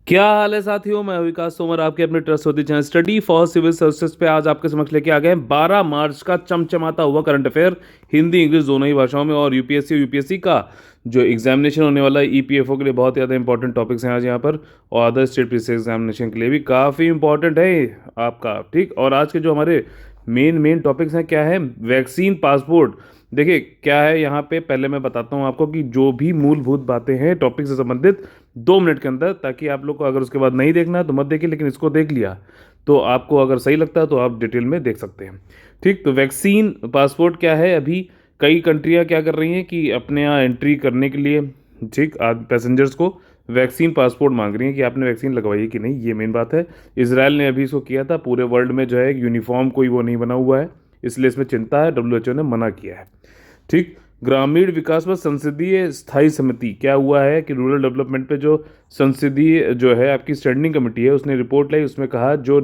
क्या हाल है साथियों। मैं विकास तोमर आपके अपने trustworthy channel study for civil services पे आज आपके समक्ष लेके आ गए हैं 12 मार्च का चमचमाता हुआ करंट अफेयर हिंदी इंग्लिश दोनों ही भाषाओं में। और यूपीएससी का जो एग्जामिनेशन होने वाला है ईपीएफओ के लिए बहुत ज़्यादा इंपॉर्टेंट टॉपिक्स हैं आज यहाँ पर। और अदर स्टेट पुलिस एग्जामिनेशन के लिए भी काफ़ी इंपॉर्टेंट है आपका। ठीक, और आज के जो हमारे मेन मेन टॉपिक्स हैं क्या है, वैक्सीन पासपोर्ट। देखिए क्या है यहाँ पे, पहले मैं बताता हूँ आपको कि जो भी मूलभूत बातें हैं टॉपिक से संबंधित 2 मिनट के अंदर, ताकि आप लोग को अगर उसके बाद नहीं देखना है तो मत देखिए, लेकिन इसको देख लिया तो आपको अगर सही लगता है तो आप डिटेल में देख सकते हैं। ठीक, तो वैक्सीन पासपोर्ट क्या है, अभी कई कंट्रियां क्या कर रही हैं कि अपने यहाँ एंट्री करने के लिए, ठीक, पैसेंजर्स को वैक्सीन पासपोर्ट मांग रही हैं कि आपने वैक्सीन लगवाई है कि नहीं, ये मेन बात है। इसराइल ने अभी इसको किया था, पूरे वर्ल्ड में जो है यूनिफॉर्म कोई वो नहीं बना हुआ है, इसलिए इसमें चिंता है, डब्ल्यूएचओ ने मना किया है। ठीक, ग्रामीण विकास पर संसदीय स्थायी समिति, क्या हुआ है कि रूरल डेवलपमेंट पे जो संसदीय जो है आपकी स्टैंडिंग कमेटी है उसने रिपोर्ट लाई, उसमें कहा जो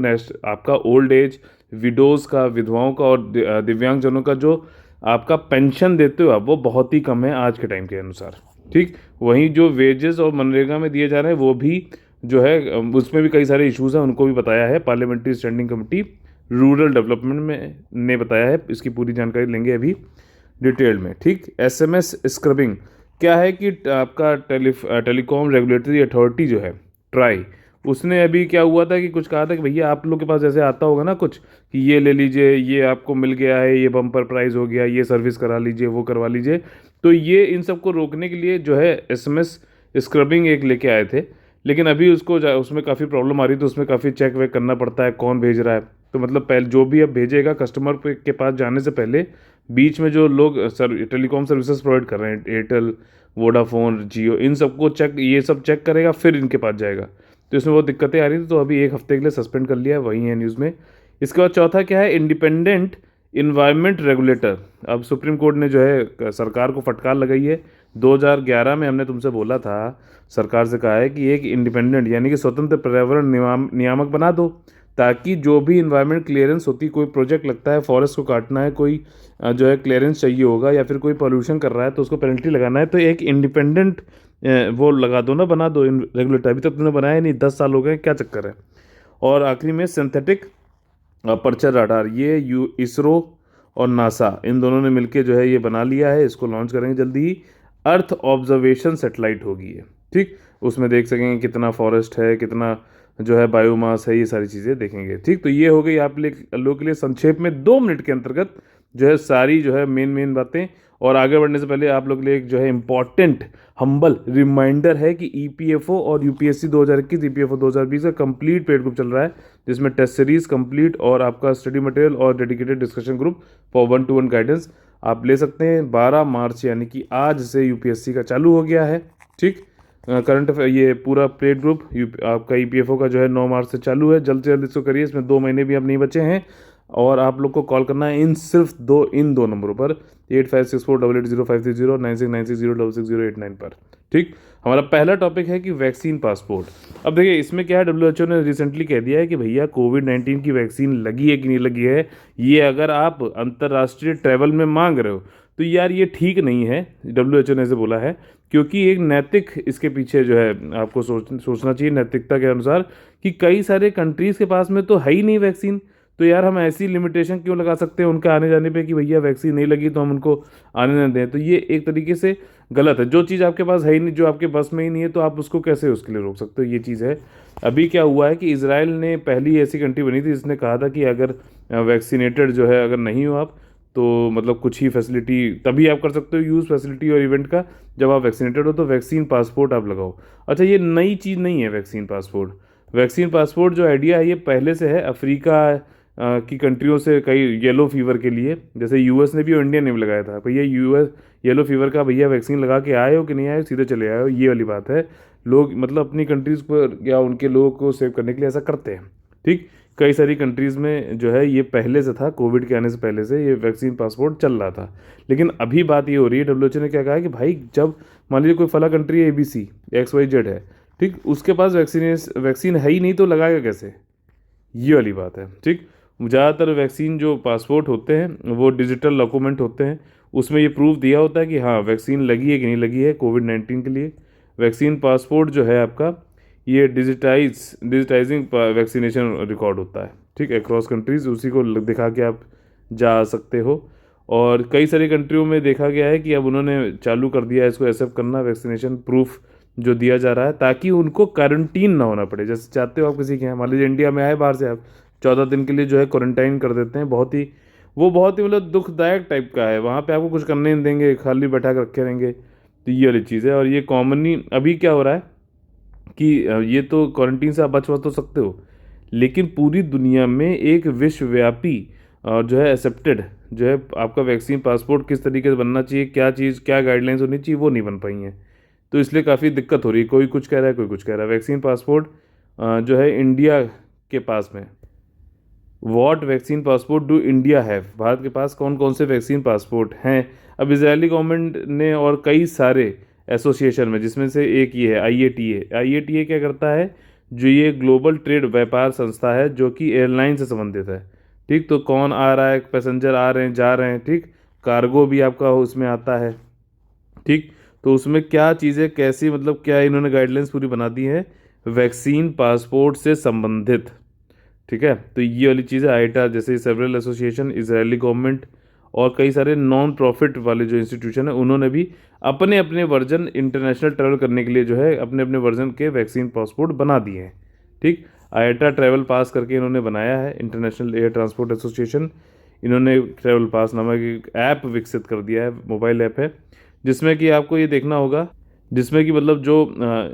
आपका ओल्ड एज विडोज का, विधवाओं का और दिव्यांगजनों का जो आपका पेंशन देते हो आप, वो बहुत ही कम है आज के टाइम के अनुसार। ठीक, वहीं जो वेजेस और मनरेगा में दिए जा रहे हैं वो भी जो है उसमें भी कई सारे इश्यूज हैं, उनको भी बताया है parliamentary standing committee rural development में ने बताया है। इसकी पूरी जानकारी लेंगे अभी डिटेल में। ठीक, एसएमएस स्क्रबिंग क्या है कि आपका टेलीकॉम रेगुलेटरी अथॉरिटी जो है ट्राई, उसने अभी क्या हुआ था कि कुछ कहा था कि भैया आप लोग के पास जैसे आता होगा ना कुछ कि ये ले लीजिए, ये आपको मिल गया है, ये बम्पर प्राइस हो गया, ये सर्विस करा लीजिए, वो करवा लीजिए। तो ये इन सबको रोकने के लिए जो है एसएमएस स्क्रबिंग एक लेके आए थे, लेकिन अभी उसमें काफ़ी प्रॉब्लम आ रही है, तो उसमें काफ़ी चेक वेक करना पड़ता है कौन भेज रहा है। तो मतलब पहले जो भी अब भेजेगा कस्टमर के पास जाने से पहले बीच में जो लोग टेलीकॉम सर्विसेज प्रोवाइड कर रहे हैं, एयरटेल, वोडाफोन, जियो, इन सबको ये सब चेक करेगा फिर इनके पास जाएगा। तो इसमें बहुत दिक्कतें आ रही थी, तो अभी 1 हफ्ते के लिए सस्पेंड कर लिया है, वही है न्यूज़ में। इसके बाद चौथा क्या है, इंडिपेंडेंट इन्वायरमेंट रेगुलेटर। अब सुप्रीम कोर्ट ने जो है सरकार को फटकार लगाई है। 2011 में हमने तुमसे बोला था, सरकार से कहा है कि एक इंडिपेंडेंट यानी कि स्वतंत्र पर्यावरण नियामक बना दो, ताकि जो भी इन्वायरमेंट क्लियरेंस होती, कोई प्रोजेक्ट लगता है, फॉरेस्ट को काटना है, कोई जो है क्लियरेंस चाहिए होगा, या फिर कोई पोल्यूशन कर रहा है तो उसको पेनल्टी लगाना है, तो एक इंडिपेंडेंट वो लगा दो ना, बना दो रेगुलेटर। अभी तक तुमने बनाया नहीं, 10 साल हो गए, क्या चक्कर है। और आखिरी में सिंथेटिक अपर्चर रडार, ये इसरो और नासा इन दोनों ने मिलकर जो है ये बना लिया है, इसको लॉन्च करेंगे जल्दी ही। अर्थ ऑब्जर्वेशन सेटेलाइट होगी ये। ठीक, उसमें देख सकेंगे कितना फॉरेस्ट है, कितना जो है बायोमास है, ये सारी चीज़ें देखेंगे। ठीक, तो ये हो गई आप लोग के लिए संक्षेप में 2 मिनट के अंतर्गत जो है सारी जो है मेन मेन बातें। और आगे बढ़ने से पहले आप लोग के लिए एक जो है इम्पॉर्टेंट हम्बल रिमाइंडर है कि ईपीएफओ और यूपीएससी 2021 ईपीएफओ 2020 का कंप्लीट पेड ग्रुप चल रहा है, जिसमें टेस्ट सीरीज कंप्लीट और आपका स्टडी मटेरियल और dedicated discussion group for 1-to-1 guidance आप ले सकते हैं। 12 मार्च यानी कि आज से यूपीएससी का चालू हो गया है। ठीक, करंट अफेयर ये पूरा पेड ग्रुप आपका ईपीएफओ का जो है 9 मार्च से चालू है। जल्द से जल्द इसको करिए, इसमें 2 महीने भी अब नहीं बचे हैं। और आप लोग को कॉल करना है इन दो नंबरों पर, 8564880530, 9696066089 पर। ठीक, हमारा पहला टॉपिक है कि वैक्सीन पासपोर्ट। अब देखिए इसमें क्या है, डब्ल्यूएचओ ने रिसेंटली कह दिया है कि भैया कोविड-19 की वैक्सीन लगी है कि नहीं लगी है, ये अगर आप अंतर्राष्ट्रीय ट्रैवल में मांग रहे हो तो यार ये ठीक नहीं है, डब्ल्यूएचओ ने ऐसे बोला है। क्योंकि एक नैतिक इसके पीछे जो है आपको सोचना चाहिए नैतिकता के अनुसार, कि कई सारे कंट्रीज़ के पास में तो है ही नहीं वैक्सीन, तो यार हम ऐसी लिमिटेशन क्यों लगा सकते हैं उनका आने जाने पे कि भैया वैक्सीन नहीं लगी तो हम उनको आने न दें। तो ये एक तरीके से गलत है। जो चीज़ आपके पास है ही नहीं, जो आपके बस में ही नहीं है, तो आप उसको कैसे उसके लिए रोक सकते हो, ये चीज़ है। अभी क्या हुआ है कि इसराइल ने पहली ऐसी कंट्री बनी थी जिसने कहा था कि अगर वैक्सीनेटेड जो है अगर नहीं हो आप, तो मतलब कुछ ही फैसिलिटी तभी आप कर सकते हो यूज़ फैसिलिटी और इवेंट का जब आप वैक्सीनेटेड हो, तो वैक्सीन पासपोर्ट आप लगाओ। अच्छा, ये नई चीज़ नहीं है वैक्सीन पासपोर्ट। वैक्सीन पासपोर्ट जो आइडिया है ये पहले से है, अफ्रीका की कंट्रियों से कई येलो फीवर के लिए, जैसे यूएस ने भी और इंडिया ने भी लगाया था। भैया यूएस येलो फीवर का भैया वैक्सीन लगा के आए हो कि नहीं आए हो, सीधे चले आए हो, ये वाली बात है। लोग मतलब अपनी कंट्रीज़ पर या उनके लोगों को सेव करने के लिए ऐसा करते हैं। ठीक, कई सारी कंट्रीज़ में जो है ये पहले से था, कोविड के आने से पहले से ये वैक्सीन पासपोर्ट चल रहा था। लेकिन अभी बात ये हो रही है, डब्ल्यूएचओ ने क्या कहा है कि भाई जब मान लीजिए कोई फला कंट्री है, ABC XYZ है, ठीक, उसके पास वैक्सीन है ही नहीं तो लगाएगा कैसे, ये वाली बात है। ठीक, ज़्यादातर वैक्सीन जो पासपोर्ट होते हैं वो डिजिटल डॉक्यूमेंट होते हैं, उसमें ये प्रूफ दिया होता है कि हाँ वैक्सीन लगी है कि नहीं लगी है कोविड-19 के लिए। वैक्सीन पासपोर्ट जो है आपका, ये डिजिटाइजिंग वैक्सीनेशन रिकॉर्ड होता है, ठीक, अक्रॉस कंट्रीज़। उसी को दिखा के आप जा सकते हो। और कई सारी कंट्रियों में देखा गया है कि अब उन्होंने चालू कर दिया है इसको एक्सेप्ट करना, वैक्सीनेशन प्रूफ जो दिया जा रहा है, ताकि उनको क्वारंटीन ना होना पड़े। जैसे चाहते हो आप किसी के यहाँ, मान लीजिए इंडिया में आए बाहर से, आप 14 दिन के लिए जो है क्वारंटाइन कर देते हैं। बहुत ही मतलब दुखदायक टाइप का है। वहाँ पे आपको कुछ करने नहीं देंगे, खाली बैठा कर रखे रहेंगे। तो ये वाली चीज़ है। और ये कॉमनली अभी क्या हो रहा है कि ये तो क्वारंटीन से आप बच तो सकते हो, लेकिन पूरी दुनिया में एक विश्वव्यापी और जो है एक्सेप्टेड जो है आपका वैक्सीन पासपोर्ट किस तरीके से बनना चाहिए, क्या चीज़ क्या गाइडलाइंस होनी चाहिए, वो नहीं बन पाई हैं। तो इसलिए काफ़ी दिक्कत हो रही है। कोई कुछ कह रहा है, कोई कुछ कह रहा है। वैक्सीन पासपोर्ट जो है इंडिया के पास में, what vaccine passport do India have, Bharat के पास कौन कौन से वैक्सीन पासपोर्ट हैं। अब इजरायली गवर्नमेंट ने और कई सारे एसोसिएशन में, जिसमें से एक ये है IATA क्या करता है, जो ये ग्लोबल ट्रेड व्यापार संस्था है जो कि एयरलाइन से संबंधित है, ठीक। तो कौन आ रहा है, पैसेंजर आ रहे हैं जा रहे हैं, ठीक, कार्गो भी आपका उसमें आता है, ठीक। तो उसमें क्या चीज़ें कैसी, मतलब क्या इन्होंने गाइडलाइंस पूरी बना दी है वैक्सीन पासपोर्ट से संबंधित, ठीक है। तो ये वाली चीज़ है। आईटा जैसे सेवरल एसोसिएशन, इजरायली गवर्नमेंट और कई सारे नॉन प्रॉफिट वाले जो इंस्टीट्यूशन है, उन्होंने भी अपने अपने वर्जन इंटरनेशनल ट्रैवल करने के लिए जो है अपने अपने वर्जन के वैक्सीन पासपोर्ट बना दिए हैं, ठीक। आईटा ट्रैवल पास करके इन्होंने बनाया है, इंटरनेशनल एयर ट्रांसपोर्ट एसोसिएशन। इन्होंने ट्रैवल पास नामक एक ऐप विकसित कर दिया है, मोबाइल ऐप है, जिसमें कि आपको ये देखना होगा, जिसमें कि मतलब जो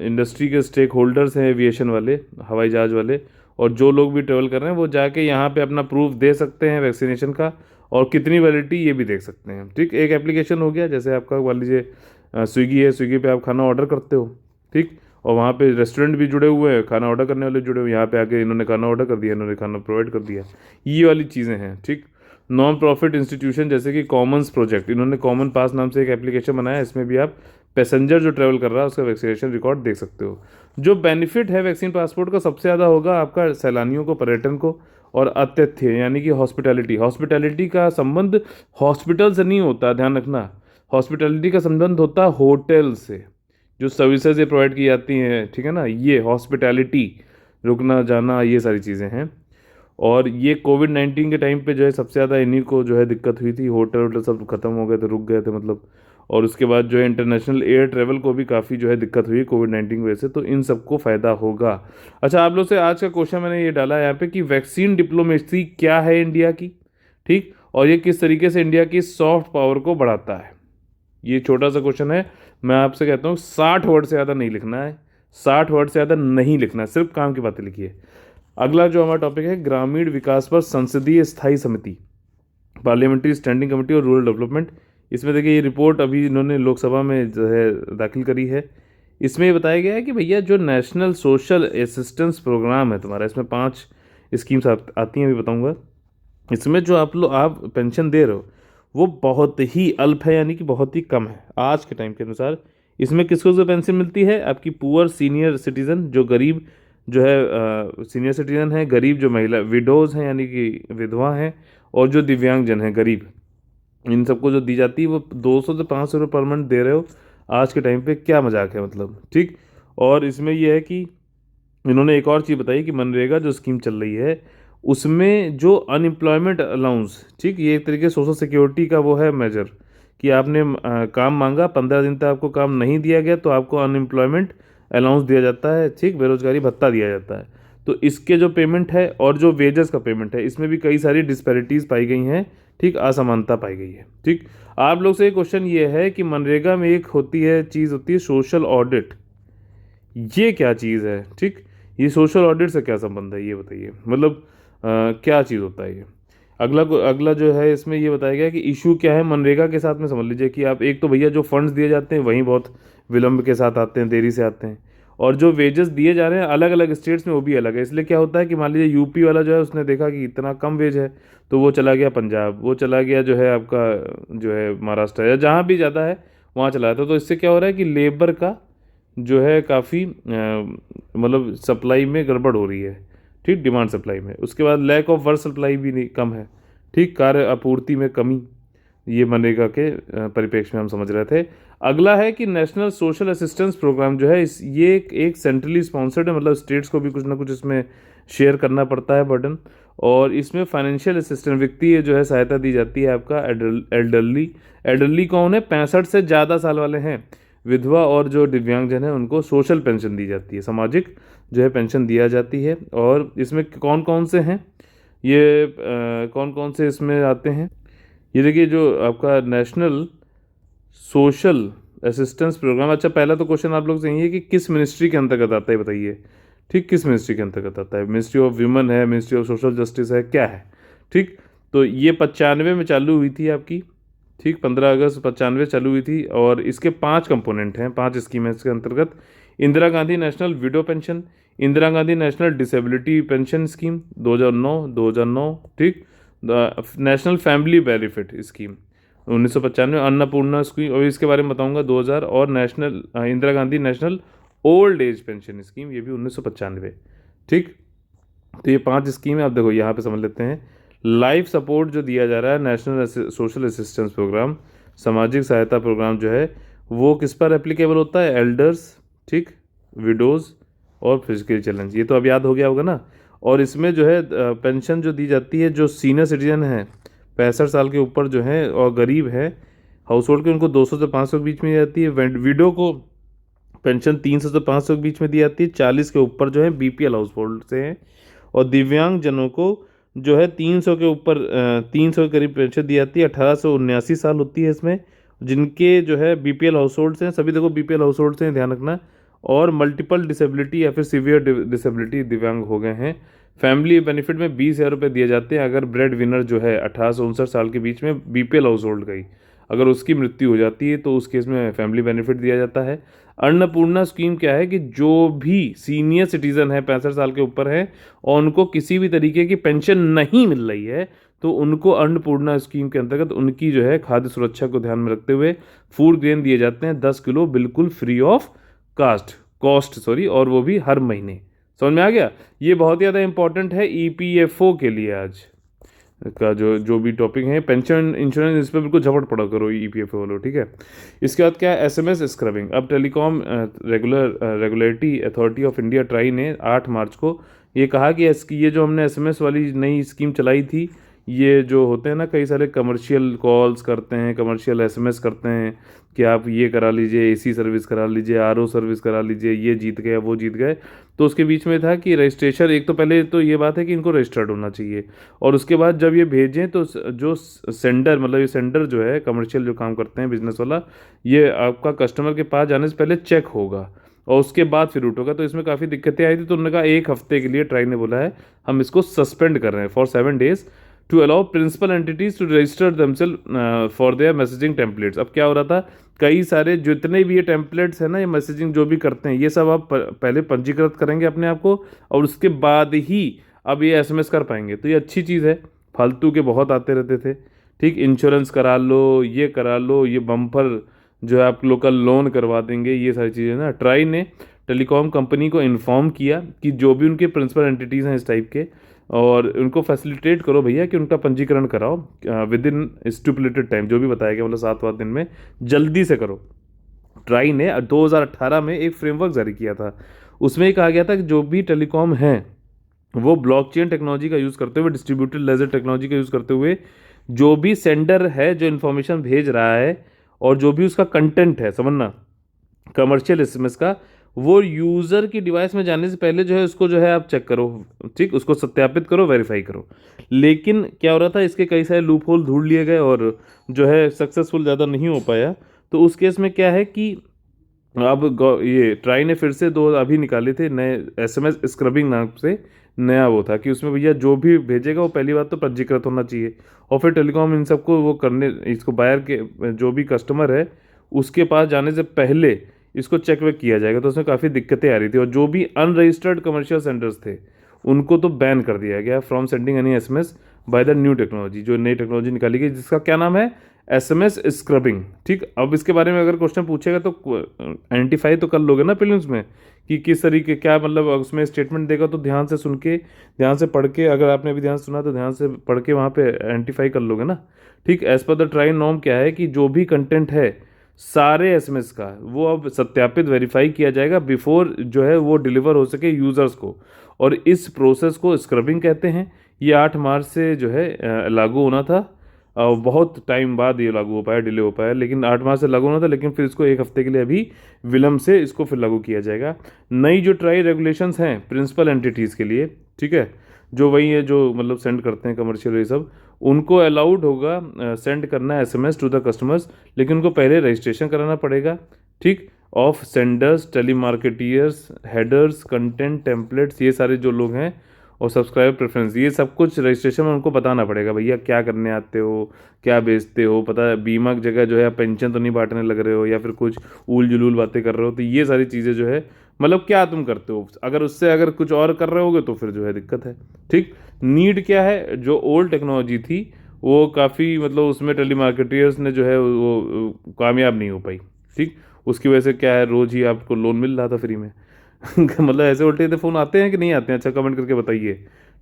इंडस्ट्री के स्टेक होल्डर्स हैं, एविएशन वाले, हवाई जहाज़ वाले, और जो लोग भी ट्रेवल कर रहे हैं, वो जाके यहाँ पे अपना प्रूफ दे सकते हैं वैक्सीनेशन का, और कितनी वैलिडिटी ये भी देख सकते हैं, ठीक। एक एप्लीकेशन हो गया, जैसे आपका मान लीजिए स्विगी है, स्विगी पे आप खाना ऑर्डर करते हो, ठीक, और वहाँ पे रेस्टोरेंट भी जुड़े हुए हैं, खाना ऑर्डर करने वाले जुड़े हुए हैं। यहाँ पे आके इन्होंने खाना ऑर्डर कर दिया, इन्होंने खाना प्रोवाइड कर दिया। ये वाली चीज़ें हैं, ठीक। नॉन प्रॉफिट इंस्टीट्यूशन जैसे कि कॉमन्स प्रोजेक्ट, इन्होंने कॉमन पास नाम से एक एप्लीकेशन बनाया है। इसमें भी आप पैसेंजर जो ट्रैवल कर रहा है उसका वैक्सीनेशन रिकॉर्ड देख सकते हो। जो बेनिफिट है वैक्सीन पासपोर्ट का सबसे ज़्यादा होगा आपका सैलानियों को, पर्यटन को, और आतिथ्य यानी कि हॉस्पिटैलिटी का संबंध हॉस्पिटल से नहीं होता, ध्यान रखना। हॉस्पिटैलिटी का संबंध होता है होटल से, जो सर्विसेज ये प्रोवाइड की जाती हैं, ठीक है ना। ये हॉस्पिटैलिटी, रुकना जाना, ये सारी चीज़ें हैं। और ये कोविड-19 के टाइम पे जो है सबसे ज़्यादा इन्हीं को जो है दिक्कत हुई थी। होटल वोटल सब खत्म हो गए थे, रुक गए थे मतलब। और उसके बाद जो है इंटरनेशनल एयर ट्रैवल को भी काफ़ी जो है दिक्कत हुई कोविड-19 की वजह से। तो इन सबको फ़ायदा होगा। अच्छा, आप लोग से आज का क्वेश्चन मैंने ये डाला है यहाँ पे कि वैक्सीन डिप्लोमेसी क्या है इंडिया की, ठीक, और ये किस तरीके से इंडिया की सॉफ्ट पावर को बढ़ाता है। ये छोटा सा क्वेश्चन है। मैं आपसे कहता हूँ 60 वर्ड से ज़्यादा नहीं लिखना है, 60 वर्ड से ज़्यादा नहीं लिखना है, सिर्फ काम की बातें लिखिए। अगला जो हमारा टॉपिक है, ग्रामीण विकास पर संसदीय स्थायी समिति, पार्लियामेंट्री स्टैंडिंग कमेटी और रूरल डेवलपमेंट। इसमें देखिए ये रिपोर्ट अभी इन्होंने लोकसभा में जो है दाखिल करी है। इसमें ये बताया गया है कि भैया जो नेशनल सोशल असिस्टेंस प्रोग्राम है तुम्हारा, इसमें 5 स्कीम्स आती हैं, अभी बताऊंगा। इसमें जो आप पेंशन दे रहे हो वो बहुत ही अल्प है, यानी कि बहुत ही कम है आज के टाइम के अनुसार। इसमें किसको जो पेंशन मिलती है, आपकी पुअर सीनियर सिटीज़न, जो गरीब जो है सीनियर सिटीज़न है, गरीब जो महिला विडोज़ हैं यानी कि विधवा हैं, और जो दिव्यांगजन हैं गरीब, इन सबको जो दी जाती है वो 200 से 500 रुपये पर मंथ दे रहे हो आज के टाइम पे। क्या मजाक है मतलब, ठीक। और इसमें यह है कि इन्होंने एक और चीज़ बताई कि मनरेगा जो स्कीम चल रही है उसमें जो अनएम्प्लॉयमेंट अलाउंस, ठीक, ये एक तरीके से सोशल सिक्योरिटी का वो है मेजर, कि आपने काम मांगा, 15 दिन तक आपको काम नहीं दिया गया तो आपको अनएम्प्लॉयमेंट अलाउंस दिया जाता है, ठीक, बेरोजगारी भत्ता दिया जाता है। तो इसके जो पेमेंट है और जो वेजेस का पेमेंट है, इसमें भी कई सारी डिस्पैरिटीज़ पाई गई हैं, ठीक, असमानता पाई गई है, ठीक। आप लोग से एक क्वेश्चन ये है कि मनरेगा में एक चीज़ होती है सोशल ऑडिट। ये क्या चीज़ है, ठीक, ये सोशल ऑडिट से क्या संबंध है, ये बताइए। मतलब क्या चीज़ होता है ये। अगला जो है इसमें ये बताया गया कि इशू क्या है मनरेगा के साथ में। समझ लीजिए कि आप एक तो भैया जो फंड्स दिए जाते हैं वहीं बहुत विलम्ब के साथ आते हैं, देरी से आते हैं, और जो वेजेस दिए जा रहे हैं अलग अलग स्टेट्स में वो भी अलग है। इसलिए क्या होता है कि मान लीजिए यूपी वाला जो है उसने देखा कि इतना कम वेज है तो वो चला गया पंजाब, वो चला गया जो है आपका जो है महाराष्ट्र, या जहाँ भी ज़्यादा है वहाँ चला जाता है। तो इससे क्या हो रहा है कि लेबर का जो है काफ़ी मतलब सप्लाई में गड़बड़ हो रही है, ठीक, डिमांड सप्लाई में। उसके बाद लैक ऑफ वर्क सप्लाई भी नहीं कम है, ठीक, कार्य आपूर्ति में कमी। ये मनरेगा के परिप्रेक्ष्य में हम समझ रहे थे। अगला है कि नेशनल सोशल असिस्टेंस प्रोग्राम जो है ये एक सेंट्रली स्पॉन्सर्ड है, मतलब स्टेट्स को भी कुछ ना कुछ इसमें शेयर करना पड़ता है बर्डन। और इसमें फाइनेंशियल असिस्टेंस, वित्तीय जो है सहायता दी जाती है आपका एल्डरली। एल्डरली कौन है? 65 से ज़्यादा साल वाले हैं, विधवा और जो दिव्यांगजन है उनको सोशल पेंशन दी जाती है, सामाजिक जो है पेंशन दिया जाती है। और इसमें कौन कौन से हैं, ये कौन कौन से इसमें आते हैं, ये देखिए जो आपका नेशनल सोशल असिस्टेंस प्रोग्राम। अच्छा, पहला तो क्वेश्चन आप लोग से यही है कि किस मिनिस्ट्री के अंतर्गत आता है, बताइए। ठीक, किस मिनिस्ट्री के अंतर्गत आता है? मिनिस्ट्री ऑफ विमेन है, मिनिस्ट्री ऑफ सोशल जस्टिस है, क्या है? ठीक, तो ये 95 में चालू हुई थी आपकी। ठीक, 15 अगस्त 95 चालू हुई थी। और इसके 5 कंपोनेंट हैं, 5 स्कीम है इसके अंतर्गत। Indira Gandhi national window pension, Indira Gandhi national disability pension scheme 2009। ठीक, national family benefit scheme 1995, Annapurna scheme, और इसके बारे में बताऊंगा 2000, और national Indira Gandhi national old age pension scheme, ये भी 1995। ठीक, तो ये 5 स्कीम है। आप देखो यहाँ पे समझ लेते हैं। लाइफ सपोर्ट जो दिया जा रहा है, नेशनल सोशल असिस्टेंस प्रोग्राम, सामाजिक सहायता प्रोग्राम जो है वो किस पर एप्लीकेबल होता है? एल्डर्स, ठीक, विडोज़ और फिजिकल चैलेंज, ये तो अब याद हो गया होगा ना। और इसमें जो है पेंशन जो दी जाती है, जो सीनियर सिटीजन है 65 साल के ऊपर जो है और गरीब है हाउस होल्ड के, उनको 200 से 500 के बीच में दी जाती है। विडो को पेंशन 300 से 500 के बीच में दी जाती है, 40 के ऊपर जो है बीपीएल हाउस होल्ड से हैं। और दिव्यांग जनों को जो है 300 के ऊपर 300 के करीब पेंशन दी जाती है। 18 से 79 साल होती है इसमें, जिनके जो है बीपीएल हाउस होल्ड से हैं, सभी देखो बीपीएल हाउस होल्ड से हैं, ध्यान रखना। और मल्टीपल डिसेबिलिटी या फिर सीवियर डिसेबिलिटी दिव्यांग हो गए हैं। फैमिली बेनिफिट में 20,000 रुपये दिए जाते हैं अगर ब्रेड विनर जो है 18 से 59 साल के बीच में बीपीएल हाउस होल्ड गई, अगर उसकी मृत्यु हो जाती है तो उस केस में फैमिली बेनिफिट दिया जाता है। अन्नपूर्णा स्कीम क्या है कि जो भी सीनियर सिटीजन है 65 साल के ऊपर है और उनको किसी भी तरीके की पेंशन नहीं मिल रही है, तो उनको अन्नपूर्णा स्कीम के अंतर्गत उनकी जो है खाद्य सुरक्षा को ध्यान में रखते हुए फूड ग्रेन दिए जाते हैं 10 किलो, बिल्कुल फ्री ऑफ कॉस्ट, और वो भी हर महीने। समझ में आ गया? ये बहुत ज़्यादा इंपॉर्टेंट है ईपीएफओ के लिए आज का जो भी टॉपिक है। पेंशन इंश्योरेंस, इस पर बिल्कुल झपट पड़ा करो ईपीएफओ वालों, ठीक है। इसके बाद क्या है? SMS scrubbing. अब Telecom Regulatory Authority of India TRAI ने 8 मार्च को ये कहा कि ये जो हमने एसएमएस वाली नई स्कीम चलाई थी, ये जो होते हैं ना कई सारे कमर्शियल कॉल्स करते हैं, कमर्शियल एसएमएस करते हैं कि आप ये करा लीजिए, एसी सर्विस करा लीजिए, आरओ सर्विस करा लीजिए, ये जीत गए वो जीत गए। तो उसके बीच में था कि रजिस्ट्रेशन, एक तो पहले तो ये बात है कि इनको रजिस्टर्ड होना चाहिए, और उसके बाद जब ये भेजें तो जो सेंडर, मतलब ये सेंडर जो है कमर्शियल जो काम करते हैं बिजनेस वाला, ये आपका कस्टमर के पास जाने से पहले चेक होगा और उसके बाद फिर रूट होगा। तो इसमें काफ़ी दिक्कतें आई थी, तो उन्होंने कहा 1 हफ्ते के लिए ट्राई ने बोला है हम इसको सस्पेंड कर रहे हैं for 7 days to allow principal entities to register themselves for their messaging templates. अब क्या हो रहा था, कई सारे जितने भी ये टेम्पलेट्स हैं ना, ये मैसेजिंग जो भी करते हैं, ये सब आप पहले पंजीकृत करेंगे अपने आप को, और उसके बाद ही अब ये एसएमएस कर पाएंगे। तो ये अच्छी चीज़ है, फालतू के बहुत आते रहते थे। ठीक, इंश्योरेंस करा लो, ये करा लो, ये बम्पर जो है आप लोकल लोन करवा देंगे, ये सारी चीज़ें ना। ट्राई ने टेलीकॉम कंपनी को इन्फॉर्म किया कि जो भी उनके प्रिंसिपल एंटिटीज़ हैं इस टाइप के, और उनको फैसिलिटेट करो भैया कि उनका पंजीकरण कराओ विद इन स्टिपुलेटेड टाइम, जो भी बताया गया, मतलब 7 दिन में जल्दी से करो। ट्राई ने 2018 में एक फ्रेमवर्क जारी किया था, उसमें कहा गया था कि जो भी टेलीकॉम हैं वो ब्लॉकचेन टेक्नोलॉजी का यूज़ करते हुए, डिस्ट्रीब्यूटेड लेजर टेक्नोलॉजी का यूज़ करते हुए, जो भी सेंडर है जो इन्फॉर्मेशन भेज रहा है और जो भी उसका कंटेंट है, समझना, कमर्शियल एसएमएस का, वो यूज़र की डिवाइस में जाने से पहले जो है उसको जो है आप चेक करो, ठीक, उसको सत्यापित करो, वेरीफाई करो। लेकिन क्या हो रहा था, इसके कई सारे लूप होल ढूंढ लिए गए और जो है सक्सेसफुल ज़्यादा नहीं हो पाया। तो उस केस में क्या है कि अब ये ट्राई ने फिर से 2 अभी निकाले थे नए, एसएमएस स्क्रबिंग नाम से नया वो था कि उसमें भैया जो भी भेजेगा वो पहली बात तो पंजीकृत होना चाहिए, और फिर टेलीकॉम इन सबको वो करने, इसको बायर के जो भी कस्टमर है उसके पास जाने से पहले इसको चेक वेक किया जाएगा। तो उसमें काफ़ी दिक्कतें आ रही थी, और जो भी अनरजिस्टर्ड कमर्शियल सेंटर्स थे उनको तो बैन कर दिया गया from sending any SMS by the new technology, जो नई टेक्नोलॉजी निकाली गई जिसका क्या नाम है, एसएमएस स्क्रबिंग। ठीक, अब इसके बारे में अगर क्वेश्चन पूछेगा तो आइडेंटिफाई तो कर लोगे ना प्रीलिम्स में कि किस तरीके, क्या मतलब उसमें स्टेटमेंट देगा तो ध्यान से सुन के, ध्यान से पढ़ के, अगर आपने अभी ध्यान से सुना तो ध्यान से पढ़ के वहाँ पे आइडेंटिफाई कर लोगे ना। ठीक, as per the try norm क्या है कि जो भी कंटेंट है सारे एसएमएस का वो अब सत्यापित वेरीफाई किया जाएगा बिफोर जो है वो डिलीवर हो सके यूज़र्स को, और इस प्रोसेस को स्क्रबिंग कहते हैं। ये 8 मार्च से जो है लागू होना था। बहुत टाइम बाद ये लागू हो पाया, डिले हो पाया, लेकिन 8 मार्च से लागू होना था, लेकिन फिर इसको एक हफ्ते के लिए अभी विलम्ब से इसको फिर लागू किया जाएगा। नई जो ट्राई रेगुलेशंस हैं प्रिंसिपल एंटिटीज़ के लिए, ठीक है, जो वही है जो मतलब सेंड करते हैं कमर्शियल ये सब, उनको अलाउड होगा सेंड करना एसएमएस टू द कस्टमर्स, लेकिन उनको पहले रजिस्ट्रेशन कराना पड़ेगा। ठीक, of senders, telemarketers, headers, content templates, ये सारे जो लोग हैं, और सब्सक्राइबर प्रेफरेंस, ये सब कुछ रजिस्ट्रेशन में उनको बताना पड़ेगा, भैया क्या करने आते हो, क्या बेचते हो, पता है बीमा की जगह जो है पेंशन तो नहीं बांटने लग रहे हो या फिर कुछ ऊल जुलूल बातें कर रहे हो, तो ये सारी चीज़ें जो है मतलब क्या तुम करते हो, अगर उससे अगर कुछ और कर रहे होगे तो फिर जो है दिक्कत है। ठीक, नीड क्या है, जो ओल्ड टेक्नोलॉजी थी वो काफ़ी मतलब उसमें टेलीमार्केटर्स ने जो है वो कामयाब नहीं हो पाई। ठीक, उसकी वजह से क्या है, रोज़ ही आपको लोन मिल रहा था फ्री में मतलब ऐसे उल्टे सीधे फ़ोन आते हैं कि नहीं आते हैं, अच्छा कमेंट करके बताइए।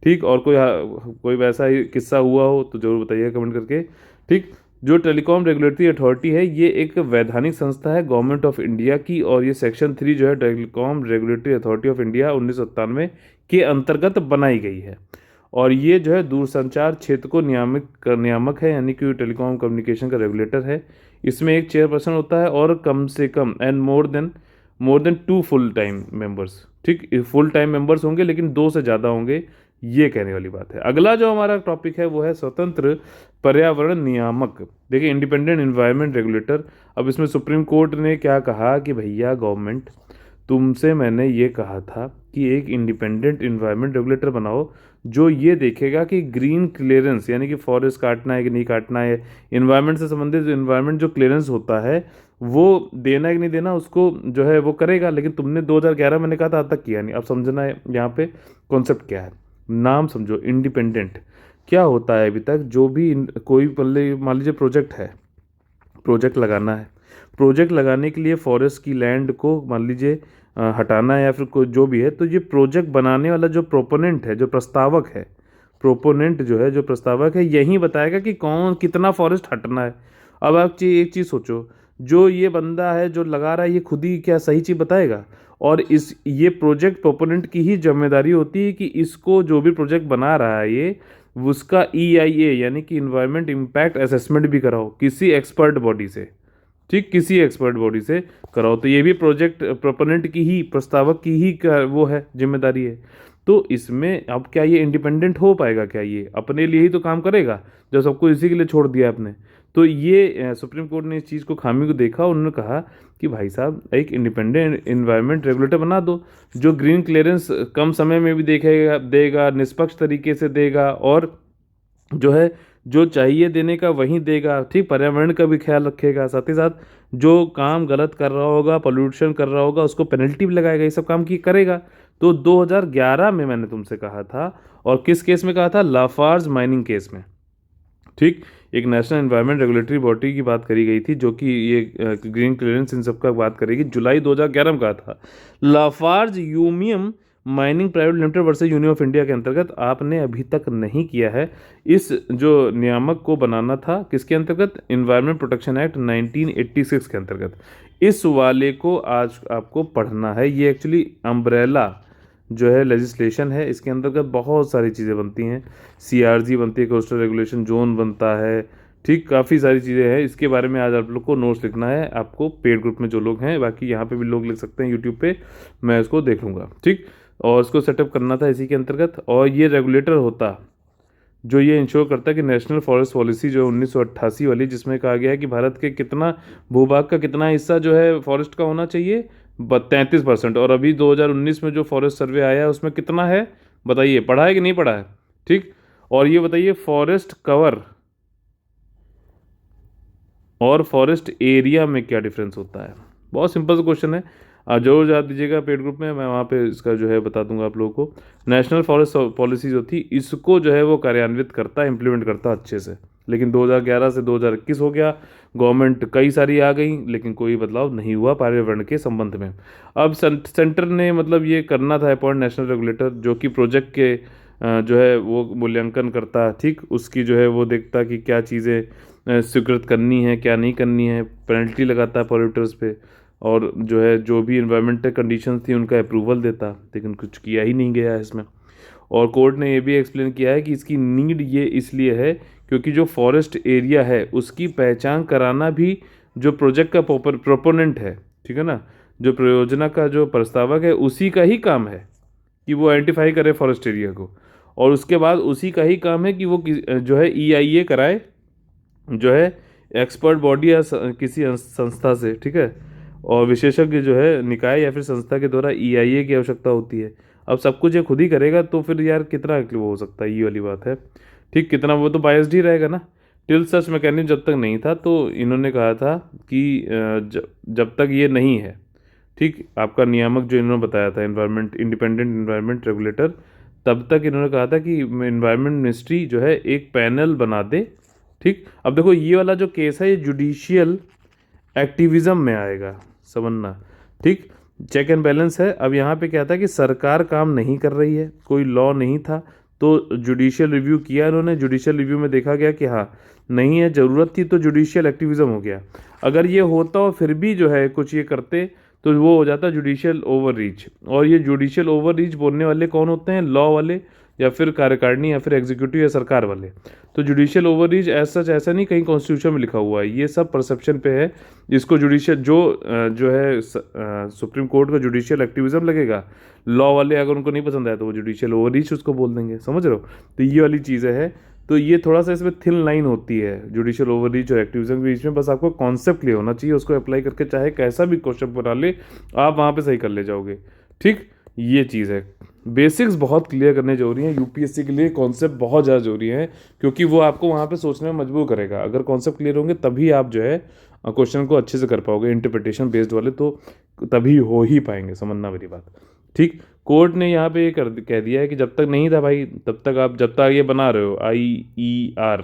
ठीक, और कोई वैसा ही किस्सा हुआ हो तो ज़रूर बताइए कमेंट करके। ठीक, जो टेलीकॉम रेगुलेटरी अथॉरिटी है ये एक वैधानिक संस्था है गवर्नमेंट ऑफ इंडिया की, और ये सेक्शन 3 जो है telecom Regulatory Authority of India 1997 के अंतर्गत बनाई गई है, और ये जो है दूरसंचार क्षेत्र को नियामक है, यानी कि टेलीकॉम कम्युनिकेशन का रेगुलेटर है। इसमें एक चेयरपर्सन होता है और कम से come and more than 2 full time members. ठीक, फुल टाइम मेंबर्स होंगे लेकिन 2 से ज़्यादा होंगे, ये कहने वाली बात है। अगला जो हमारा टॉपिक है वो है स्वतंत्र पर्यावरण नियामक। देखिए, इंडिपेंडेंट एनवायरनमेंट रेगुलेटर। अब इसमें सुप्रीम कोर्ट ने क्या कहा कि भैया गवर्नमेंट, तुमसे मैंने ये कहा था कि एक इंडिपेंडेंट इन्वायरमेंट रेगुलेटर बनाओ जो ये देखेगा कि ग्रीन क्लियरेंस, यानी कि फॉरेस्ट काटना है कि नहीं काटना है, इन्वायरमेंट से संबंधित इन्वायरमेंट जो क्लियरेंस होता है वो देना है कि नहीं देना, उसको जो है वो करेगा। लेकिन तुमने 2011 मैंने कहा था, आज तक किया नहीं। अब समझना है यहाँ पे कॉन्सेप्ट क्या है, नाम समझो इंडिपेंडेंट क्या होता है। अभी तक जो भी कोई मान लीजिए प्रोजेक्ट है, प्रोजेक्ट लगाना है, प्रोजेक्ट लगाने के लिए फॉरेस्ट की लैंड को मान लीजिए हटाना है या फिर कोई जो भी है, तो ये प्रोजेक्ट बनाने वाला जो प्रोपोनेंट है, जो प्रस्तावक है, प्रोपोनेंट जो है, जो प्रस्तावक है, यही बताएगा कि कौन कितना फॉरेस्ट हटना है। अब आप एक चीज़ सोचो, जो ये बंदा है जो लगा रहा है ये खुद ही क्या सही चीज़ बताएगा, और ये प्रोजेक्ट प्रोपोनेंट की ही जिम्मेदारी होती है कि इसको जो भी प्रोजेक्ट बना रहा है ये, उसका EIA यानी कि इन्वायरमेंट इम्पैक्ट असेसमेंट भी कराओ किसी एक्सपर्ट बॉडी से। ठीक, किसी एक्सपर्ट बॉडी से कराओ, तो ये भी प्रोजेक्ट प्रोपोनेंट की ही, प्रस्तावक की ही वो है, जिम्मेदारी है। तो इसमें अब क्या ये इंडिपेंडेंट हो पाएगा, क्या ये अपने लिए ही तो काम करेगा जब सबको इसी के लिए छोड़ दिया आपने। तो ये सुप्रीम कोर्ट ने इस चीज़ को, खामी को देखा, उन्होंने कहा कि भाई साहब एक इंडिपेंडेंट इन्वायरमेंट रेगुलेटर बना दो जो ग्रीन क्लियरेंस कम समय में भी देगा, निष्पक्ष तरीके से देगा, और जो है जो चाहिए देने का वही देगा। ठीक, पर्यावरण का भी ख्याल रखेगा, साथ ही साथ जो काम गलत कर रहा होगा, पोल्यूशन कर रहा होगा, उसको पेनल्टी भी लगाएगा, ये सब काम की करेगा। तो 2011 में मैंने तुमसे कहा था, और किस केस में कहा था, लाफार्ज माइनिंग केस में। ठीक, एक नेशनल एनवायरनमेंट रेगुलेटरी बॉडी की बात करी गई थी जो कि ये ग्रीन क्लियरेंस इन सब का बात करेगी, जुलाई 2011 में कहा था। Lafarge Umiam Mining Private Limited versus Union of India के अंतर्गत आपने अभी तक नहीं किया है। इस जो नियामक को बनाना था किसके अंतर्गत, इन्वायरमेंट प्रोटेक्शन एक्ट 1986 के अंतर्गत। इस वाले को आज आपको पढ़ना है। ये एक्चुअली अम्ब्रेला जो है लेजिस्लेशन है, इसके अंतर्गत बहुत सारी चीज़ें बनती हैं। CRG बनती है, कोस्टल रेगुलेशन जोन बनता है। ठीक, काफ़ी सारी चीज़ें हैं, इसके बारे में आज आप लोग को नोट्स लिखना है, आपको पेड ग्रुप में जो लोग हैं, बाकी यहाँ पे भी लोग लिख सकते हैं यूट्यूब पे, मैं इसको देख लूँगा। ठीक, और इसको सेटअप करना था इसी के अंतर्गत। और ये रेगुलेटर होता जो ये इंश्योर करता है कि नेशनल फॉरेस्ट पॉलिसी जो 1988 वाली, जिसमें कहा गया है कि भारत के कितना भूभाग का कितना हिस्सा जो है फॉरेस्ट का होना चाहिए, 33%। और अभी 2019 में जो फॉरेस्ट सर्वे आया है उसमें कितना है बताइए, पढ़ा है कि नहीं पढ़ा है। ठीक, और ये बताइए फॉरेस्ट कवर और फॉरेस्ट एरिया में क्या डिफरेंस होता है। बहुत सिंपल सा क्वेश्चन है, जरूर याद दीजिएगा पेड ग्रुप में, मैं वहाँ पे इसका जो है बता दूंगा आप लोगों को। नेशनल फॉरेस्ट पॉलिसी जो थी इसको जो है वो कार्यान्वित करता, इम्प्लीमेंट करता अच्छे से। लेकिन 2011 से 2021 हो गया, गवर्नमेंट कई सारी आ गई, लेकिन कोई बदलाव नहीं हुआ पर्यावरण के संबंध में। अब सेंटर ने मतलब ये करना था अपॉइंट नेशनल रेगुलेटर, जो कि प्रोजेक्ट के जो है वो मूल्यांकन करता, ठीक, उसकी जो है वो देखता कि क्या चीज़ें स्वीकृत करनी है क्या नहीं करनी है, पेनल्टी लगाता है पॉल्यूटर्स पे, और जो है जो भी इन्वायरमेंटल कंडीशंस थी उनका अप्रूवल देता, लेकिन कुछ किया ही नहीं गया है इसमें। और कोर्ट ने ये भी एक्सप्लेन किया है कि इसकी नीड ये इसलिए है क्योंकि जो फॉरेस्ट एरिया है उसकी पहचान कराना भी जो प्रोजेक्ट का प्रोपोनेंट है, ठीक है ना, जो परियोजना का जो प्रस्तावक है उसी का ही काम है कि वो आइडेंटिफाई करे फॉरेस्ट एरिया को, और उसके बाद उसी का ही काम है कि वो जो है EIA कराए, जो है एक्सपर्ट बॉडी या किसी संस्था से, ठीक है, और विशेषज्ञ जो है निकाय या फिर संस्था के द्वारा EIA की आवश्यकता होती है। अब सब कुछ ये खुद ही करेगा तो फिर यार कितना वो हो सकता है, ये वाली बात है, ठीक, कितना वो तो बायस्ड ही रहेगा ना। टिल सच मैकेनिज्म जब तक नहीं था तो इन्होंने कहा था कि जब तक ये नहीं है, ठीक, आपका नियामक जो इन्होंने बताया था इन्वायरमेंट इंडिपेंडेंट इन्वायरमेंट रेगुलेटर, तब तक इन्होंने कहा था कि इन्वायरमेंट मिनिस्ट्री जो है एक पैनल बना दे, ठीक। अब देखो ये वाला जो केस है ये जुडिशियल एक्टिविज्म में आएगा, समझना, ठीक, चेक एंड बैलेंस है। अब यहाँ पे क्या था कि सरकार काम नहीं कर रही है, कोई लॉ नहीं था, तो जुडिशियल रिव्यू किया इन्होंने, जुडिशियल रिव्यू में देखा गया कि हाँ नहीं है, ज़रूरत थी, तो जुडिशियल एक्टिविज्म हो गया। अगर ये होता और फिर भी जो है कुछ ये करते तो वो हो जाता जुडिशियल ओवर रीच। और ये जुडिशियल ओवर रीच बोलने वाले कौन होते हैं, लॉ वाले या फिर कार्यकारिणी या फिर एग्जीक्यूटिव या सरकार वाले। तो जुडिशियल ओवर रीच ऐसा ऐसा नहीं कहीं कॉन्स्टिट्यूशन में लिखा हुआ है, ये सब परसेप्शन पे है। इसको जुडिशियल जो है सुप्रीम कोर्ट का जुडिशियल एक्टिविज्म लगेगा, लॉ वाले अगर उनको नहीं पसंद आया तो वो जुडिशियल ओवर रीच उसको बोल देंगे, समझ रहे हो। तो ये वाली चीज़ें है, तो ये थोड़ा सा इसमें थिन लाइन होती है जुडिशियल ओवर रीच और एक्टिविज्म के बीच में। बस आपको कॉन्सेप्ट क्लियर होना चाहिए, उसको अप्लाई करके चाहे कैसा भी क्वेश्चन बना ले आप वहाँ पे सही कर ले जाओगे, ठीक। ये चीज़ है, बेसिक्स बहुत क्लियर करने जरूरी हैं यूपीएससी के लिए, कॉन्सेप्ट बहुत ज़्यादा जरूरी है क्योंकि वो आपको वहाँ पे सोचने में मजबूर करेगा। अगर कॉन्सेप्ट क्लियर होंगे तभी आप जो है क्वेश्चन को अच्छे से कर पाओगे, इंटरप्रिटेशन बेस्ड वाले तो तभी हो ही पाएंगे, समझना मेरी बात, ठीक। कोर्ट ने यहाँ पे ये कह दिया है कि जब तक नहीं था भाई तब तक आप, जब तक ये बना रहे हो IER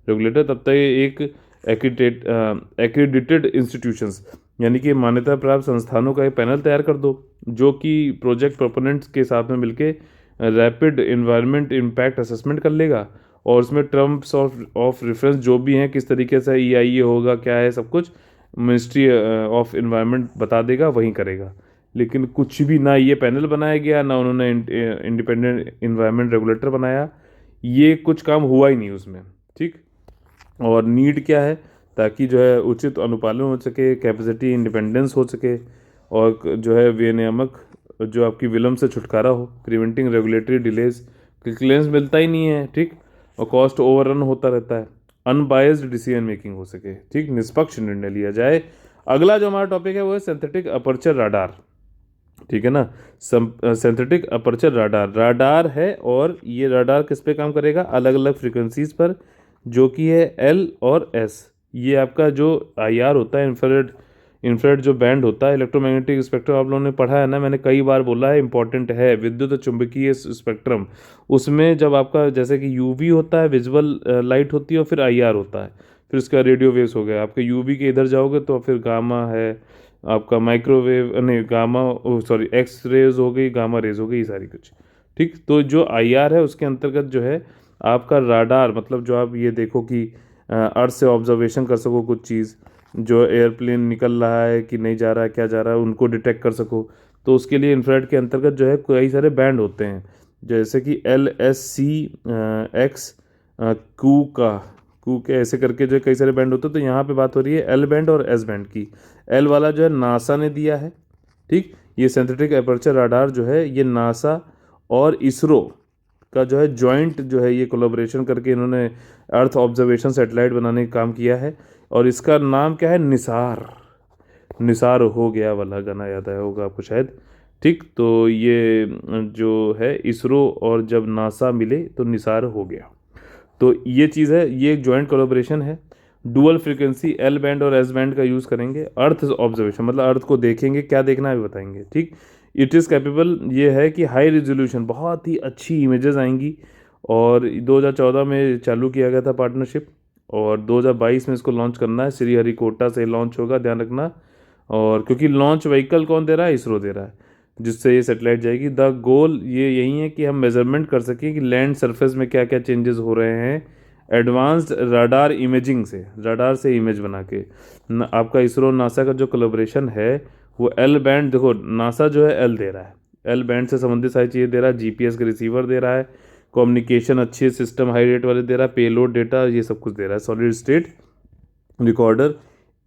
रेगुलेटर, तब तक ये एक एक्रीडिटेड इंस्टीट्यूशंस यानी कि मान्यता प्राप्त संस्थानों का एक पैनल तैयार कर दो जो कि प्रोजेक्ट प्रोपोनेंट्स के साथ में मिलके रैपिड इन्वायरमेंट इम्पैक्ट असेसमेंट कर लेगा, और उसमें टर्म्स ऑफ रेफरेंस जो भी हैं, किस तरीके से EIA होगा क्या है, सब कुछ मिनिस्ट्री ऑफ इन्वायरमेंट बता देगा, वहीं करेगा। लेकिन कुछ भी ना ये पैनल बनाया गया, ना उन्होंने इंडिपेंडेंट इन्वायरमेंट रेगुलेटर बनाया, ये कुछ काम हुआ ही नहीं उसमें, ठीक। और नीड क्या है, ताकि जो है उचित अनुपालन हो सके, कैपेसिटी इंडिपेंडेंस हो सके, और जो है विनियामक जो आपकी विलम्ब से छुटकारा हो, प्रिवेंटिंग रेगुलेटरी डिलेज, क्लियरेंस मिलता ही नहीं है, ठीक, और कॉस्ट ओवररन होता रहता है, अनबायस्ड डिसीजन मेकिंग हो सके, ठीक, निष्पक्ष निर्णय लिया जाए। अगला जो हमारा टॉपिक है वो है सिंथेटिक अपर्चर राडार, ठीक है ना। सिंथेटिक अपर्चर राडार राडार है, और ये राडार किस पे काम करेगा, अलग अलग फ्रीक्वेंसीज पर, जो कि है L और S। ये आपका जो IR होता है, इंफ्रारेड जो बैंड होता है, इलेक्ट्रोमैग्नेटिक स्पेक्ट्रम, आप लोगों ने पढ़ा है ना, मैंने कई बार बोला है, इंपॉर्टेंट है, विद्युत चुंबकीय स्पेक्ट्रम। उसमें जब आपका जैसे कि UV होता है, विजुअल लाइट होती है, और फिर IR होता है, फिर उसका रेडियो वेव्स हो गया। आपके UV के इधर जाओगे तो फिर गामा है, आपका माइक्रोवेव नहीं गामा, सॉरी एक्स रेज हो गई, गामा रेज हो गई, ये सारी कुछ, ठीक। तो जो IR है उसके अंतर्गत जो है आपका राडार, मतलब जो आप ये देखो कि अर्थ से ऑब्जर्वेशन कर सको, कुछ चीज़ जो एयरप्लेन निकल रहा है कि नहीं जा रहा है, क्या जा रहा है, उनको डिटेक्ट कर सको, तो उसके लिए इंफ्रारेड के अंतर्गत जो है कई सारे बैंड होते हैं, जैसे कि LSC X क्यू के ऐसे करके जो कई सारे बैंड होते हैं। तो यहाँ पे बात हो रही है L बैंड और S बैंड की। L वाला जो है नासा ने दिया है, ठीक। ये सिंथेटिक अपर्चर राडार जो है ये नासा और इसरो का जो है जॉइंट जो है ये कोलैबोरेशन करके इन्होंने अर्थ ऑब्जर्वेशन सैटेलाइट बनाने का काम किया है, और इसका नाम क्या है, निसार। निसार हो गया वाला गाना याद आया होगा आपको शायद, ठीक। तो ये जो है इसरो और जब नासा मिले तो निसार हो गया। तो ये चीज़ है, ये एक जॉइंट कोलैबोरेशन है। डुअल फ्रीक्वेंसी L बैंड और S बैंड का यूज़ करेंगे, अर्थ ऑब्जर्वेशन मतलब अर्थ को देखेंगे, क्या देखना है बताएंगे, ठीक। इट इज़ कैपेबल, ये है कि हाई रिजोल्यूशन, बहुत ही अच्छी इमेजेस आएंगी, और 2014 में चालू किया गया था पार्टनरशिप, और 2022 में इसको लॉन्च करना है, श्रीहरिकोटा से लॉन्च होगा, ध्यान रखना। और क्योंकि लॉन्च व्हीकल कौन दे रहा है, इसरो दे रहा है, जिससे ये सैटेलाइट जाएगी। द गोल ये यही है कि हम मेजरमेंट कर सकें कि लैंड सरफेस में क्या क्या चेंजेस हो रहे हैं, एडवांस्ड रडार इमेजिंग से, रडार से इमेज बना के। आपका इसरो नासा का जो कोलैबोरेशन है वो एल बैंड, देखो नासा जो है एल दे रहा है, एल बैंड से संबंधित सारी चीज़ें दे रहा है, जीपीएस के रिसीवर दे रहा है, कम्युनिकेशन अच्छे सिस्टम हाई रेट वाले दे रहा है, पेलोड डेटा ये सब कुछ दे रहा है, सॉलिड स्टेट रिकॉर्डर।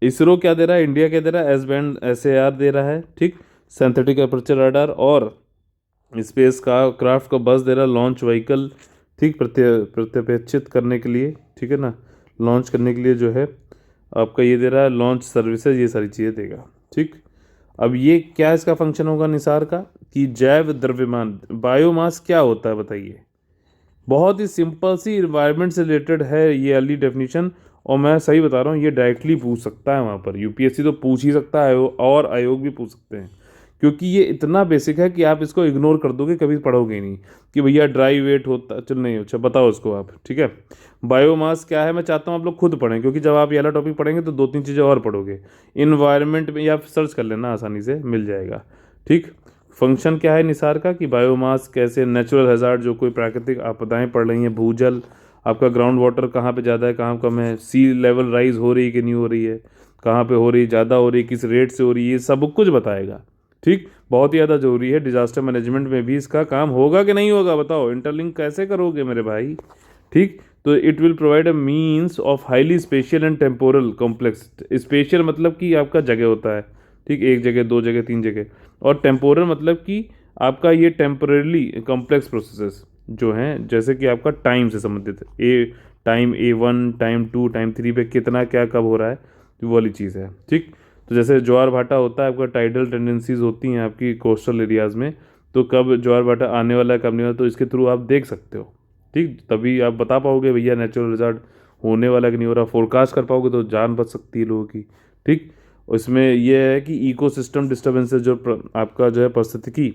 इसरो क्या दे रहा है, इंडिया क्या दे रहा है, एस बैंड एसएआर दे रहा है, ठीक, सिंथेटिक अपर्चर रडार, और स्पेस का क्राफ्ट का बस दे रहा है, लॉन्च व्हीकल, ठीक, प्रत्यपेक्षित करने के लिए, ठीक है ना, लॉन्च करने के लिए जो है आपका ये दे रहा है, लॉन्च सर्विसेज, ये सारी चीज़ें देगा, ठीक। अब ये क्या इसका फंक्शन होगा निसार का, कि जैव द्रव्यमान, बायोमास क्या होता है बताइए। बहुत ही सिंपल सी इन्वायरमेंट से रिलेटेड है ये अर्ली डेफिनेशन, और मैं सही बता रहा हूँ ये डायरेक्टली पूछ सकता है वहाँ पर, यूपीएससी तो पूछ ही सकता है और आयोग भी पूछ सकते हैं, क्योंकि ये इतना बेसिक है कि आप इसको इग्नोर कर दोगे, कभी पढ़ोगे ही नहीं कि भैया ड्राई वेट होता, चल नहीं, अच्छा बताओ इसको आप, ठीक है। बायोमास क्या है, मैं चाहता हूँ आप लोग खुद पढ़ें, क्योंकि जब आप ये वाला टॉपिक पढ़ेंगे तो 2-3 चीज़ें और पढ़ोगे इन्वायरमेंट में, या सर्च कर लेना आसानी से मिल जाएगा, ठीक। फंक्शन क्या है निसार का, कि बायोमास कैसे नेचुरल हैजार्ड, जो कोई प्राकृतिक आपदाएं पड़ रही हैं, भूजल, आपका ग्राउंड वाटर कहाँ पे ज़्यादा है कहाँ कम है, सी लेवल राइज हो रही है कि नहीं हो रही है, कहाँ पे हो रही है, ज़्यादा हो रही है, किस रेट से हो रही है, ये सब कुछ बताएगा, ठीक। बहुत ही ज़्यादा जरूरी है, डिजास्टर मैनेजमेंट में भी इसका काम होगा कि नहीं होगा, बताओ, इंटरलिंक कैसे करोगे मेरे भाई, ठीक। तो it will provide a means of highly spatial and temporal complex, spatial मतलब कि आपका जगह होता है, ठीक, एक जगह, दो जगह, तीन जगह, और टेम्पोरल मतलब कि आपका ये टेम्परेली कॉम्प्लेक्स प्रोसेसेस जो हैं, जैसे कि आपका टाइम से संबंधित टाइम A1, टाइम 2, टाइम 3 पे कितना क्या कब हो रहा है, तो वो वाली चीज़ है, ठीक। तो जैसे ज्वार भाटा होता है आपका, टाइडल टेंडेंसीज होती हैं आपकी कोस्टल एरियाज़ में, तो कब ज्वार भाटा आने वाला है कब नहीं वाला, तो इसके थ्रू आप देख सकते हो, ठीक, तभी आप बता पाओगे भैया नेचुरल रिजल्ट होने वाला कि नहीं हो रहा, फोरकास्ट कर पाओगे तो जान बच सकती है लोगों की, ठीक। उसमें यह है कि इकोसिस्टम डिस्टर्बेंसेस, जो आपका जो है पारिस्थितिकी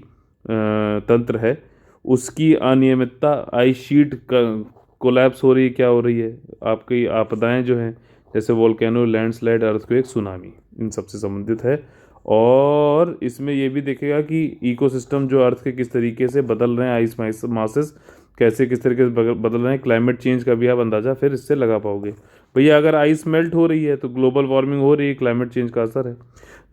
तंत्र है उसकी अनियमितता, आइस शीट कोलैप्स हो रही है, क्या हो रही है, आपकी आपदाएं जो हैं जैसे वोल्केनो, लैंडस्लाइड, अर्थक्वेक, सुनामी, इन सब से संबंधित है। और इसमें यह भी देखेगा कि इकोसिस्टम जो अर्थ के किस तरीके से बदल रहे हैं, आइस मासेस कैसे किस तरीके से बदल रहे हैं, क्लाइमेट चेंज का भी आप अंदाज़ा फिर इससे लगा पाओगे। भैया अगर आइस मेल्ट हो रही है तो ग्लोबल वार्मिंग हो रही है, क्लाइमेट चेंज का असर है।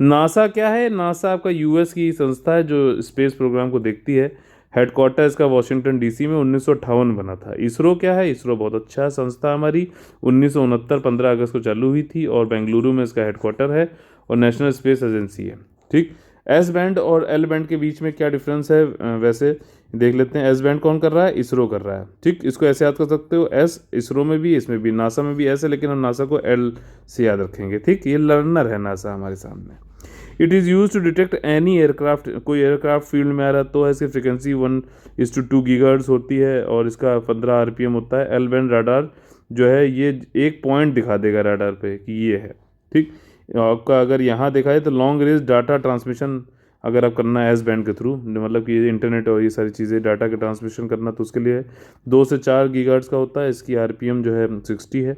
नासा क्या है, नासा आपका यूएस की संस्था है जो स्पेस प्रोग्राम को देखती है, हेडक्वार्टर इसका वॉशिंगटन डीसी में 1958 बना था। इसरो क्या है, इसरो बहुत अच्छा संस्था हमारी, 1969 15 अगस्त को चालू हुई थी, और बेंगलुरु में इसका हेडक्वार्टर है, और नेशनल स्पेस एजेंसी है, ठीक। एस बैंड और एल बैंड के बीच में क्या डिफरेंस है, वैसे देख लेते हैं। एस बैंड कौन कर रहा है, इसरो कर रहा है, ठीक। इसको ऐसे याद कर सकते हो, एस इसरो में भी, इसमें भी, नासा में भी एस है, लेकिन हम नासा को एल से याद रखेंगे, ठीक। ये लर्नर है नासा हमारे सामने। It is use to detect any aircraft, कोई एयरक्राफ्ट फील्ड में आ रहा तो है, इसकी फ्रिक्वेंसी 1:2 गीगाहर्ट्ज़ होती है, और इसका 15 आरपीएम होता है। एल बैंड राडार जो है ये एक पॉइंट दिखा देगा राडार पे कि ये है, ठीक। आपका अगर यहाँ देखा जाए तो लॉन्ग रेंज डाटा ट्रांसमिशन अगर आप करना है एस बैंड के थ्रू, मतलब कि इंटरनेट और ये सारी चीज़ें डाटा के ट्रांसमिशन करना, तो उसके लिए 2 से 4 गीगाहर्ट्ज़ का होता है, इसकी आरपीएम जो है 60 है,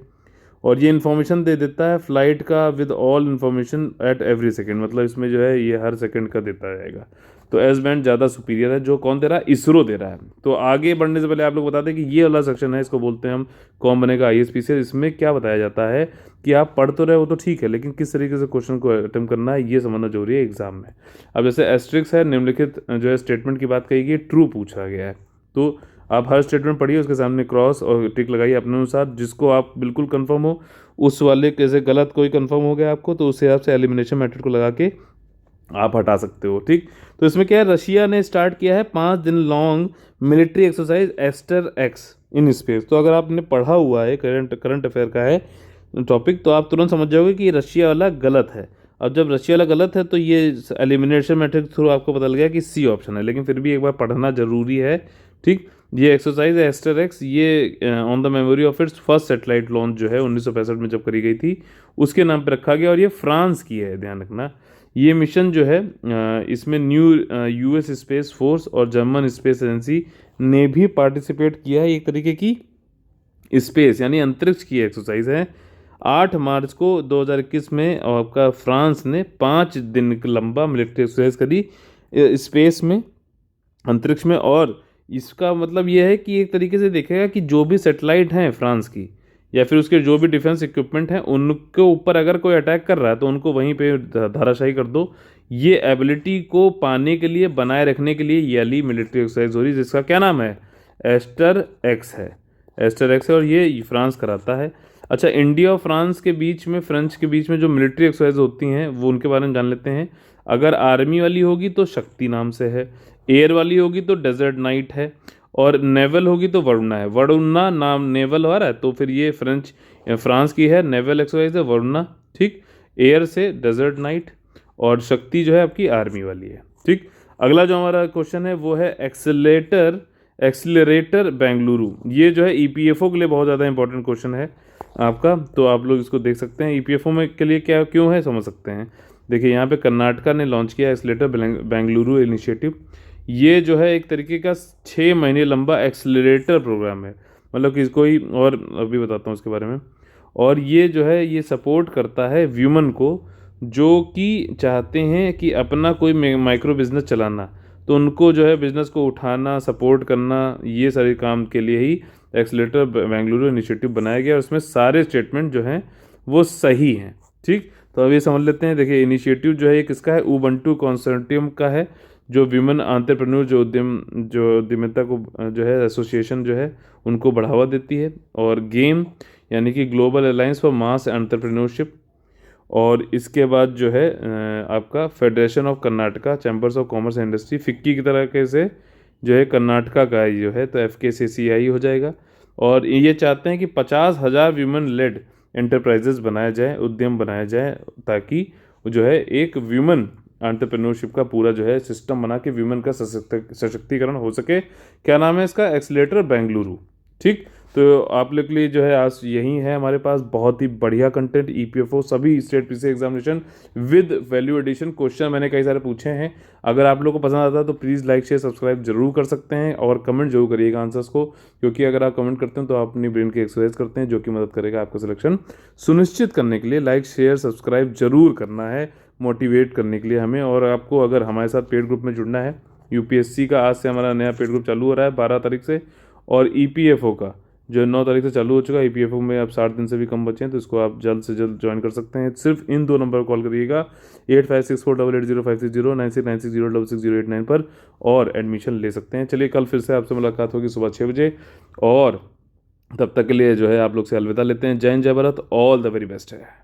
और ये इन्फॉर्मेशन दे देता है फ्लाइट का with all information at every second, मतलब इसमें जो है ये हर सेकंड का देता जाएगा। तो एस बैंड ज़्यादा सुपीरियर है, जो कौन दे रहा है, इसरो दे रहा है। तो आगे बढ़ने से पहले आप लोग बता दें कि ये वाला सेक्शन है, इसको बोलते हैं हम कौन बनेगा आईएएस। इसमें क्या बताया जाता है कि आप पढ़ तो रहे हो तो ठीक है, लेकिन किस तरीके से क्वेश्चन को अटेम्प्ट करना है ये समझना जरूरी है एग्जाम में। अब जैसे एस्ट्रिक्स है, निम्नलिखित जो है स्टेटमेंट की बात कही गई, ट्रू पूछा गया है, तो आप हर स्टेटमेंट पढ़िए, उसके सामने क्रॉस और टिक लगाइए अपने अनुसार, जिसको आप बिल्कुल कंफर्म हो उस वाले, कैसे गलत कोई कंफर्म हो गया आपको तो उस हिसाब से एलिमिनेशन मेथड को लगा के आप हटा सकते हो, ठीक। तो इसमें क्या है, रशिया ने स्टार्ट किया है 5 दिन long military exercise AsterX in space. तो अगर आपने पढ़ा हुआ है, करंट अफेयर का है टॉपिक, तो आप तुरंत समझ जाओगे कि रशिया वाला गलत है। अब जब रशिया वाला गलत है तो ये एलिमिनेशन मेथड थ्रू आपको पता लग गया कि सी ऑप्शन है, लेकिन फिर भी एक बार पढ़ना जरूरी है, ठीक। ये एक्सरसाइज है एस्टर एक्स, ये on the memory of its first satellite launch जो है 1965 में जब करी गई थी उसके नाम पर रखा गया, और ये फ्रांस की है, ध्यान रखना। ये मिशन जो है इसमें न्यू यूएस स्पेस फोर्स और जर्मन स्पेस एजेंसी ने भी पार्टिसिपेट किया है, एक तरीके की स्पेस यानी अंतरिक्ष की एक्सरसाइज है। 8 मार्च को 2021 में आपका फ्रांस ने 5 दिन का लंबा मिलिट्री एक्सरसाइज करी स्पेस में, अंतरिक्ष में। और इसका मतलब यह है कि एक तरीके से देखेगा कि जो भी सेटेलाइट हैं फ्रांस की या फिर उसके जो भी डिफेंस इक्विपमेंट हैं उनके ऊपर अगर कोई अटैक कर रहा है तो उनको वहीं पे धाराशाही कर दो। ये एबिलिटी को पाने के लिए, बनाए रखने के लिए ये वाली मिलिट्री एक्सरसाइज हो रही है, जिसका क्या नाम है, एस्टर एक्स है। एस्टर एक्स है और ये फ्रांस कराता है। अच्छा, इंडिया और फ्रांस के बीच में, फ्रेंच के बीच में जो मिलिट्री एक्सरसाइज होती हैं वो उनके बारे में जान लेते हैं। अगर आर्मी वाली होगी तो शक्ति नाम से है, एयर वाली होगी तो डेजर्ट नाइट है, और नेवल होगी तो वरुणा है। वरुणा नाम नेवल हो रहा है तो फिर ये फ्रांस की है, नेवल एक्सरसाइज है वरुणा, ठीक। एयर से डेजर्ट नाइट, और शक्ति जो है आपकी आर्मी वाली है, ठीक। अगला जो हमारा क्वेश्चन है वो है एक्सीलरेटर बेंगलुरु। ये जो है ईपीएफओ के लिए बहुत ज़्यादा इंपॉर्टेंट क्वेश्चन है आपका, तो आप लोग इसको देख सकते हैं। ईपीएफओ में के लिए क्या क्यों है समझ सकते हैं। देखिए यहाँ पे कर्नाटका ने लॉन्च किया एक्सीलरेटर बेंगलुरु इनिशिएटिव। ये जो है एक तरीके का 6 महीने लंबा एक्सीलरेटर प्रोग्राम है, मतलब कि कोई, और अभी बताता हूँ इसके बारे में। और ये जो है ये सपोर्ट करता है व्यूमन को जो कि चाहते हैं कि अपना कोई माइक्रो बिजनेस चलाना, तो उनको जो है बिजनेस को उठाना, सपोर्ट करना, ये सारे काम के लिए ही एक्सीलरेटर बेंगलुरु इनिशिएटिव बनाया गया। और उसमें सारे स्टेटमेंट जो हैं वो सही हैं, ठीक। तो अब ये समझ लेते हैं। देखिए इनिशिएटिव जो है ये किसका है, उबंटू कंसोर्टियम का है, जो विमेन एंटरप्रेन्योर, जो उद्यमिता को जो है एसोसिएशन जो है उनको बढ़ावा देती है। और गेम यानी कि global alliance for mass entrepreneurship. और इसके बाद जो है आपका federation of Karnataka chambers of commerce and industry, FICCI की तरह से जो है कर्नाटका का जो है, तो FKCCI हो जाएगा। और ये चाहते हैं कि 50,000 वीमेन लेड एंटरप्राइजेस बनाया जाए, उद्यम बनाया जाए, ताकि जो है एक वीमेन एंटरप्रेन्योरशिप का पूरा जो है सिस्टम बना के वीमेन का सशक्तिकरण हो सके। क्या नाम है इसका, एक्सीलरेटर बेंगलुरु, ठीक। तो आप लोग के लिए जो है आज यही है हमारे पास बहुत ही बढ़िया कंटेंट। ईपीएफओ सभी state PC examination with value addition question मैंने कई सारे पूछे हैं। अगर आप लोगों को पसंद आता है तो प्लीज़ लाइक शेयर सब्सक्राइब जरूर कर सकते हैं, और कमेंट जरूर करिएगा आंसर्स को, क्योंकि अगर आप कमेंट करते हैं तो आप अपनी ब्रेन की एक्सरसाइज करते हैं, जो कि मदद करेगा आपका सिलेक्शन सुनिश्चित करने के लिए। लाइक शेयर सब्सक्राइब जरूर करना है मोटिवेट करने के लिए हमें। और आपको अगर हमारे साथ पेड ग्रुप में जुड़ना है, यूपीएससी का आज से हमारा नया पेड ग्रुप चालू हो रहा है 12 तारीख से, और ईपीएफओ का जो 9 तारीख से चालू हो चुका है। ईपीएफओ में अब 60 दिन से भी कम बचे हैं, तो इसको आप जल्द से जल्द ज्वाइन कर सकते हैं। सिर्फ इन 2 नंबर पर कॉल करिएगा, 8564880560, 9696060689 पर, और एडमिशन ले सकते हैं। चलिए कल फिर से आपसे मुलाकात होगी सुबह 6 बजे, और तब तक के लिए जो है आप लोग से अलविदा लेते हैं। जय हिंद, जय Bharat, all the very best है।